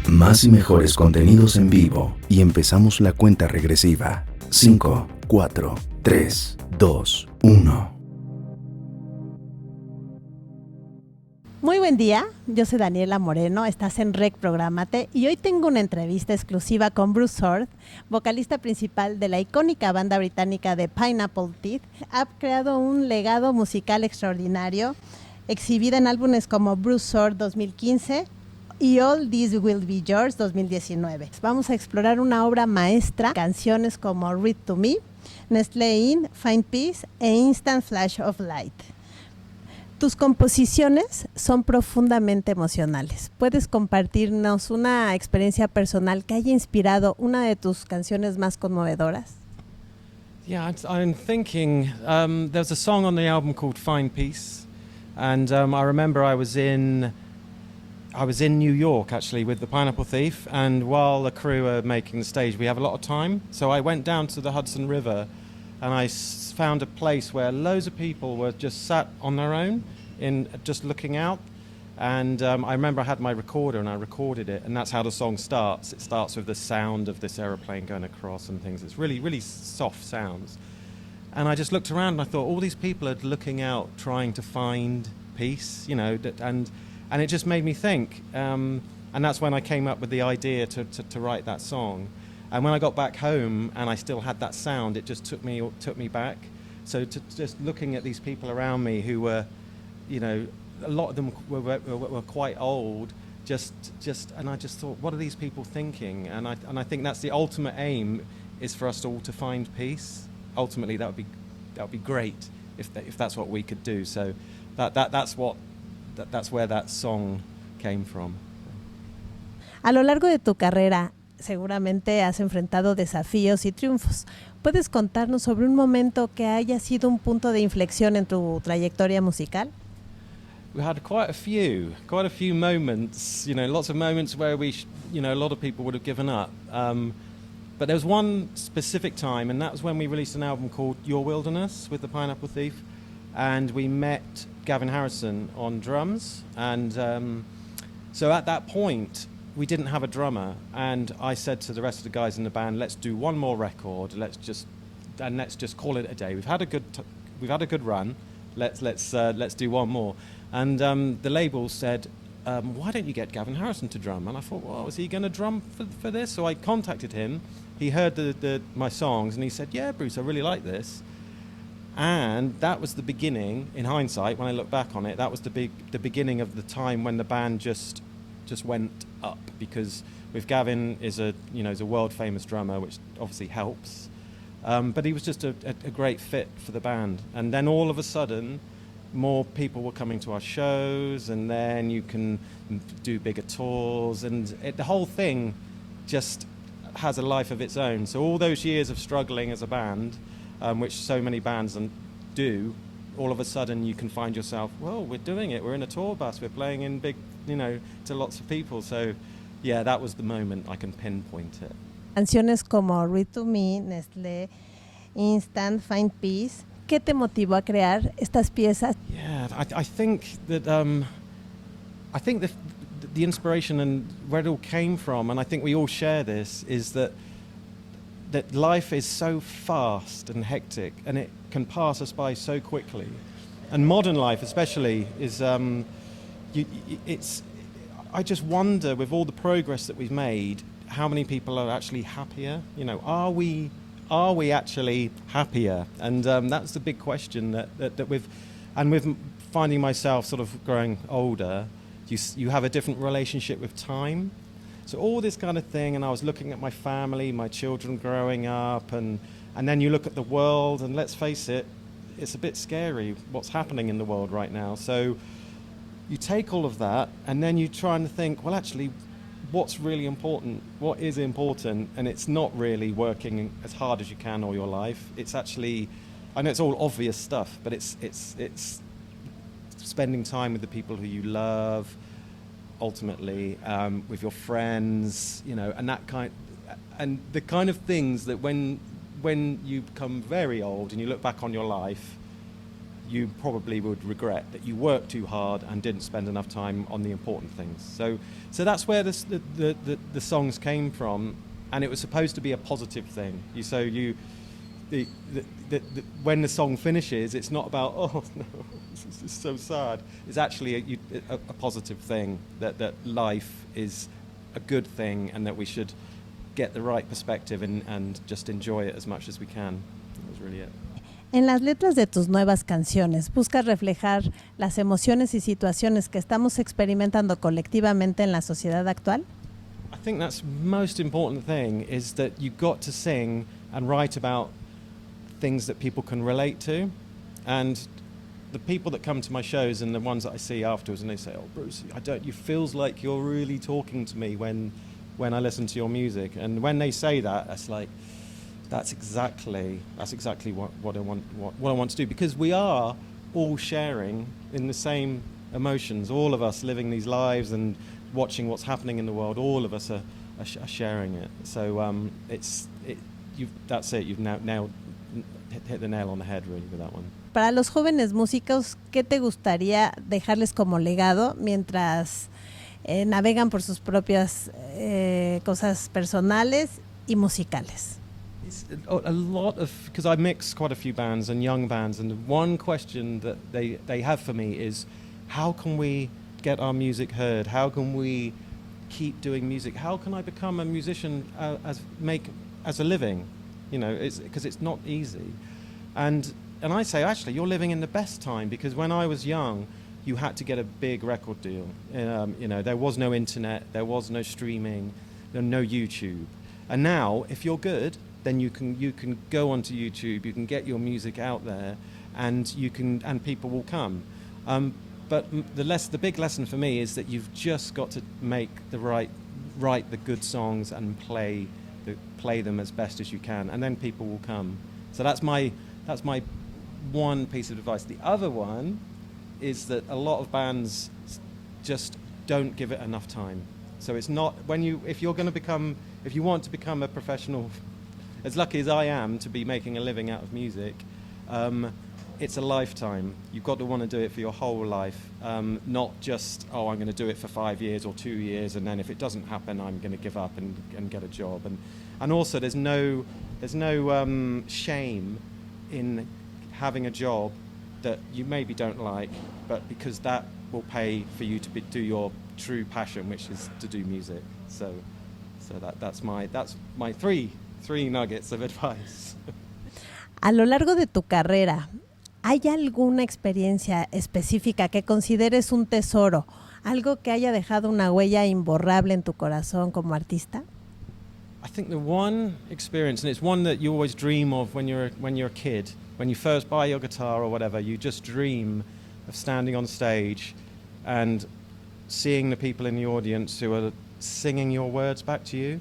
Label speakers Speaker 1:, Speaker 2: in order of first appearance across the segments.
Speaker 1: Más y mejores contenidos en vivo y empezamos la cuenta regresiva. 5, 4, 3, 2, 1.
Speaker 2: Muy buen día, yo soy Daniela Moreno, estás en Rec Prográmate y hoy tengo una entrevista exclusiva con Bruce Soord, vocalista principal de la icónica banda británica de Pineapple Teeth. Ha creado un legado musical extraordinario, exhibida en álbumes como Bruce Soord 2015 y All This Will Be Yours 2019. Vamos a explorar una obra maestra, canciones como Read to Me, Nestle In, Find Peace e Instant Flash of Light. Tus composiciones son profundamente emocionales. ¿Puedes compartirnos una experiencia personal que haya inspirado una de tus canciones más conmovedoras?
Speaker 3: Yeah, I'm thinking, there's a song on the album called Find Peace, and I remember I was in New York actually with the Pineapple Thief, and while the crew are making the stage, we have a lot of time, so I went down to the Hudson River and I found a place where loads of people were just sat on their own, just looking out. And I remember I had my recorder and I recorded it, and that's how the song starts. It starts with the sound of this aeroplane going across and things. It's really, really soft sounds. And I just looked around and I thought, all these people are looking out, trying to find peace, you know, and it just made me think. And that's when I came up with the idea to write that song. And when I got back home and I still had that sound, it just took me back. So just looking at these people around me who were, you know, a lot of them were quite old. And I just thought, what are these people thinking? And I think that's the ultimate aim, is for us all to find peace. Ultimately, that would be great if that's what we could do. So that's where that song came from.
Speaker 2: A lo largo de tu carrera, seguramente has enfrentado desafíos y triunfos. ¿Puedes contarnos sobre un momento que haya sido un punto de inflexión en tu trayectoria musical?
Speaker 3: We had quite a few moments, you know, lots of moments where a lot of people would have given up. But there was one specific time, and that was when we released an album called Your Wilderness with the Pineapple Thief, and we met Gavin Harrison on drums, and so at that point we didn't have a drummer, and I said to the rest of the guys in the band, let's do one more record, let's just call it a day. We've had a good run. Let's do one more. And the label said, why don't you get Gavin Harrison to drum? And I thought, well, is he going to drum for this? So I contacted him. He heard my songs, and he said, yeah, Bruce, I really like this. And that was the beginning, in hindsight, when I look back on it, that was the beginning of the time when the band just went up, because with Gavin is a world famous drummer, which obviously helps. But he was just a great fit for the band. And then all of a sudden, more people were coming to our shows, and then you can do bigger tours, and the whole thing just has a life of its own. So all those years of struggling as a band, which so many bands do, all of a sudden you can find yourself, well, we're doing it, we're in a tour bus, we're playing in big, to lots of people. So yeah, that was the moment I can pinpoint it.
Speaker 2: Canciones como Read to Me, Nestle, Instant, Find Peace. ¿Qué te motivó a crear estas piezas?
Speaker 3: Yeah, I think that the inspiration and where it all came from, and I think we all share this, is that life is so fast and hectic, and it can pass us by so quickly. And modern life, especially, is I just wonder, with all the progress that we've made, how many people are actually happier? You know, are we actually happier? And that's the big question that with finding myself sort of growing older, you have a different relationship with time. So all this kind of thing, and I was looking at my family, my children growing up, and then you look at the world, and let's face it, it's a bit scary what's happening in the world right now. So you take all of that, and then you try and think, well, actually, what's really important? What is important? And it's not really working as hard as you can all your life. It's actually, I know it's all obvious stuff, but it's spending time with the people who you love, ultimately, with your friends, and and the kind of things that when you become very old and you look back on your life, you probably would regret that you worked too hard and didn't spend enough time on the important things. So that's where the songs came from, and it was supposed to be a positive thing. When the song finishes, it's not about, oh no, this is so sad. It's actually a positive thing, that life is a good thing and that we should get the right perspective and just enjoy it as much as we can. That was really it.
Speaker 2: En las letras de tus nuevas canciones, ¿buscas reflejar las emociones y situaciones que estamos experimentando colectivamente en la sociedad actual?
Speaker 3: I think that's most important thing, is that you've got to sing and write about things that people can relate to. And the people that come to my shows and the ones that I see afterwards, and they say, oh, Bruce, you feels like you're really talking to me when I listen to your music. And when they say that, it's like, that's exactly what I want to do, because we are all sharing in the same emotions. All of us living these lives and watching what's happening in the world. All of us are sharing it. So that's it. You've now hit the nail on the head, really, with that one.
Speaker 2: Para los jóvenes músicos, ¿qué te gustaría dejarles como legado mientras navegan por sus propias cosas personales y musicales?
Speaker 3: It's a lot of, because I mix quite a few bands and young bands, and one question that they have for me is, how can we get our music heard? How can we keep doing music? How can I become a musician as a living? You know, because it's not easy. And I say, actually, you're living in the best time, because when I was young, you had to get a big record deal. You know, there was no internet, there was no streaming, there was no YouTube. And now, if you're good, then you can go onto YouTube, you can get your music out there, and people will come. But the big lesson for me is that you've just got to write the good songs and play them as best as you can, and then people will come. So that's my one piece of advice. The other one is that a lot of bands just don't give it enough time. So it's not, if you want to become a professional, as lucky as I am to be making a living out of music, it's a lifetime. You've got to want to do it for your whole life, not just, I'm going to do it for 5 years or 2 years, and then if it doesn't happen, I'm going to give up and get a job. And also, there's no shame in having a job that you maybe don't like, but because that will pay for you to do your true passion, which is to do music. So that's my three nuggets of advice.
Speaker 2: A lo largo de tu carrera, ¿hay alguna experiencia específica que consideres un tesoro? ¿Algo que haya dejado una huella imborrable en tu corazón como artista?
Speaker 3: I think the one experience, and it's one that you always dream of when you're a kid, when you first buy your guitar or whatever, you just dream of standing on stage and seeing the people in the audience who are singing your words back to you.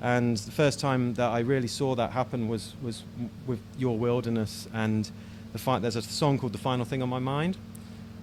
Speaker 3: And the first time that I really saw that happen was with Your Wilderness, and there's a song called The Final Thing on My Mind.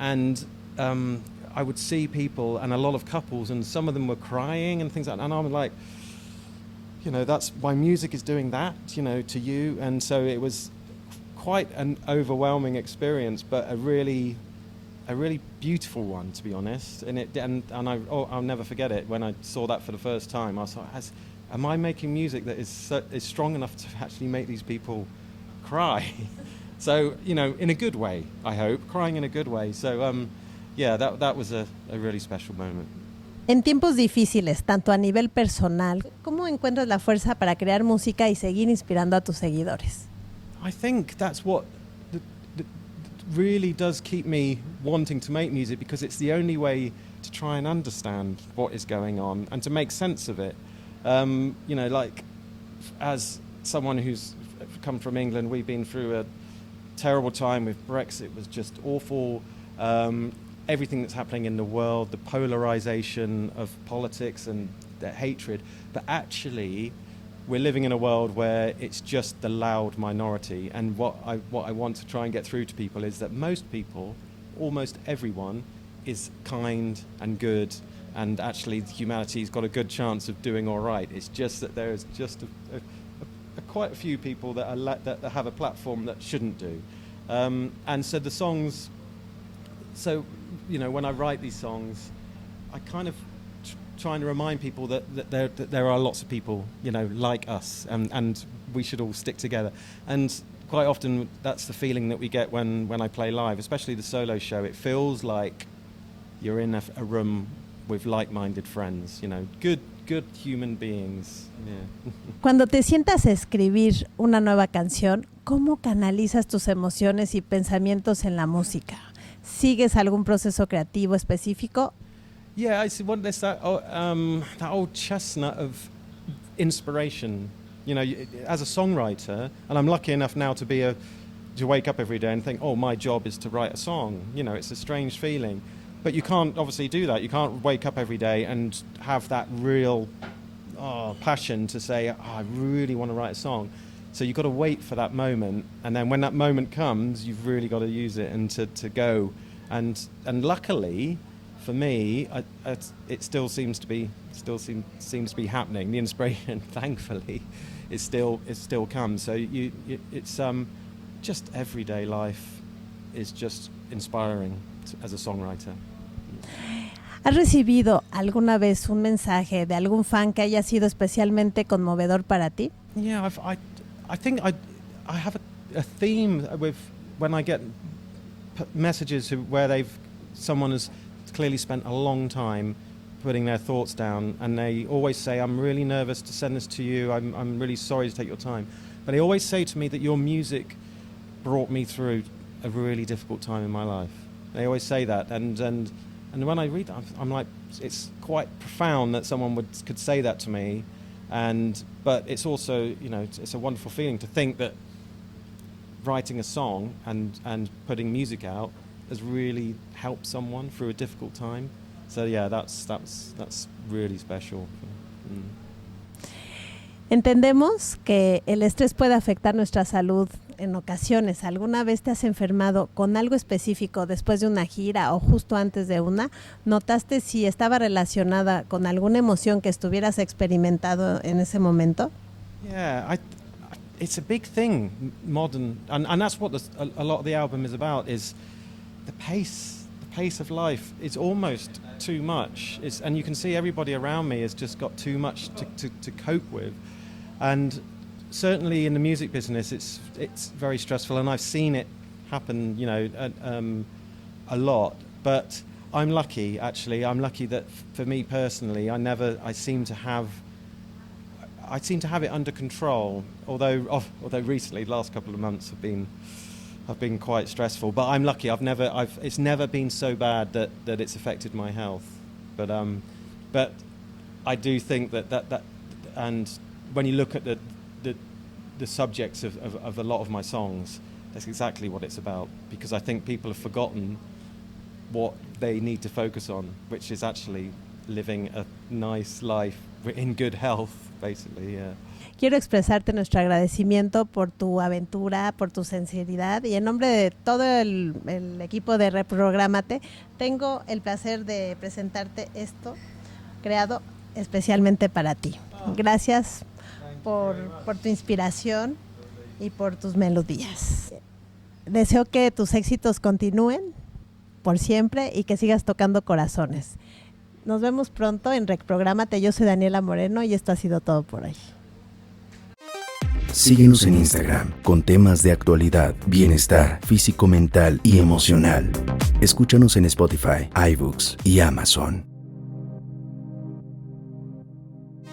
Speaker 3: And I would see people, and a lot of couples, and some of them were crying and things like that. And I'm like, you know, that's why music is doing that, you know, to you. And so it was quite an overwhelming experience, but a really beautiful one, to be honest. And I'll never forget it. When I saw that for the first time, I was like, am I making music that is strong enough to actually make these people cry? So, you know, in a good way, I hope, crying in a good way. So, that was a really special moment.
Speaker 2: En tiempos difíciles, tanto a nivel personal, ¿cómo encuentras la fuerza para crear música y seguir inspirando a tus seguidores?
Speaker 3: I think that's what really does keep me wanting to make music, because it's the only way to try and understand what is going on and to make sense of it. You know, like, as someone who's come from England, we've been through a terrible time with Brexit. It was just awful. Everything that's happening in the world, the polarization of politics and the hatred. But actually, we're living in a world where it's just the loud minority. And what I want to try and get through to people is that most people, almost everyone, is kind and good, and actually humanity's got a good chance of doing all right. It's just that there is just quite a few people that have a platform that shouldn't do. And so the songs, so, you know, when I write these songs, I kind of trying to remind people that there are lots of people, you know, like us, and we should all stick together. And quite often that's the feeling that we get when I play live, especially the solo show. It feels like you're in a room with like-minded friends, you know, good human beings. Yeah.
Speaker 2: Cuando te sientas a escribir una nueva canción, ¿cómo canalizas tus emociones y pensamientos en la música? ¿Sigues algún proceso creativo específico?
Speaker 3: Yeah, I see. Well, there's that old chestnut of inspiration. You know, as a songwriter, and I'm lucky enough now to wake up every day and think, oh, my job is to write a song. You know, it's a strange feeling, but you can't obviously do that. You can't wake up every day and have that real passion to say, I really want to write a song. So you've got to wait for that moment, and then when that moment comes, you've really got to use it and to go. And luckily, for me, it still seems to be happening. The inspiration, thankfully, it still comes. So it's just everyday life is just inspiring as a songwriter.
Speaker 2: ¿Has recibido alguna vez un mensaje de algún fan que haya sido especialmente conmovedor para ti?
Speaker 3: Yeah, I think I have a theme with when I get messages where someone has clearly spent a long time putting their thoughts down, and they always say, I'm really nervous to send this to you, I'm really sorry to take your time, but they always say to me that your music brought me through a really difficult time in my life. They always say that, and when I read that, I'm like, it's quite profound that someone could say that to me, but it's also, you know, it's a wonderful feeling to think that writing a song and putting music out has really helped someone through a difficult time. So yeah, that's really special.
Speaker 2: Entendemos que el estrés puede afectar nuestra salud en ocasiones. ¿Alguna vez te has enfermado con algo específico después de una gira o justo antes de una? ¿Notaste si estaba relacionada con alguna emoción que estuvieras experimentando en ese momento?
Speaker 3: Yeah, it's a big thing, modern, and that's what a lot of the album is about, is the pace of life. It's almost too much. And you can see everybody around me has just got too much to cope with. And certainly in the music business, it's very stressful, and I've seen it happen, you know, a lot. But I'm lucky, actually. I'm lucky that for me personally, I seem to have it under control. Although recently, the last couple of months have been quite stressful. But I'm lucky. It's never been so bad that it's affected my health. But I do think that and when you look at the subjects of a lot of my songs, that's exactly what it's about. Because I think people have forgotten what they need to focus on, which is actually living a nice life in good health, basically, yeah.
Speaker 2: Quiero expresarte nuestro agradecimiento por tu aventura, por tu sinceridad, y en nombre de todo el equipo de Reprográmate, tengo el placer de presentarte esto creado especialmente para ti. Gracias por tu inspiración y por tus melodías. Deseo que tus éxitos continúen por siempre y que sigas tocando corazones. Nos vemos pronto en Reprográmate. Yo soy Daniela Moreno y esto ha sido todo por hoy.
Speaker 1: Síguenos en Instagram con temas de actualidad, bienestar físico, mental y emocional. Escúchanos en Spotify, iBooks y Amazon.